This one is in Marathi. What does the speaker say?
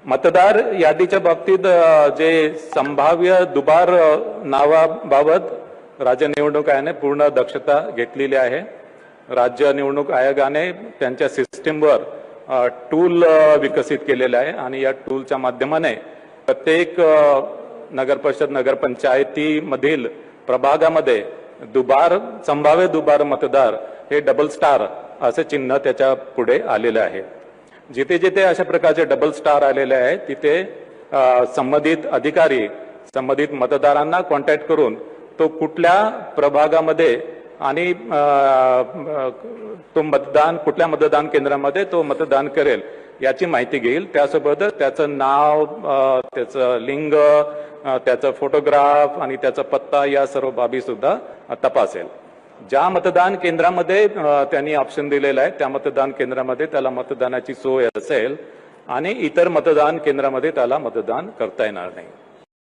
मतदार यादीच्या बाबतीत जे संभाव्य दुबार नावाबाबत राज्य निवडणूक आयोगाने पूर्ण दक्षता घेतलेली आहे। राज्य निवडणूक आयोगाने त्यांच्या सिस्टीमवर टूल विकसित केलेला आहे आणि या टूलच्या माध्यमाने प्रत्येक नगर परिषद नगरपंचायतीमधील प्रभागामध्ये संभाव्य दुबार मतदार हे डबल स्टार असे चिन्ह त्याच्या पुढे आलेले आहे। जिथे जिथे अशा प्रकारचे डबल स्टार आलेले आहेत तिथे संबंधित अधिकारी संबंधित मतदारांना कॉन्टॅक्ट करून तो कुठल्या प्रभागामध्ये आणि तो कुठल्या मतदान केंद्रामध्ये तो मतदान करेल याची माहिती घेईल। त्यासोबतच त्याचं नाव, त्याचं लिंग, त्याचा फोटोग्राफ आणि त्याचा पत्ता या सर्व बाबी सुद्धा तपासेल। ज्या मतदान केंद्रामध्ये त्यांनी ऑप्शन दिलेला आहे त्या मतदान केंद्रामध्ये त्याला मतदानाची सोय असेल आणि इतर मतदान केंद्रामध्ये त्याला मतदान करता येणार नाही।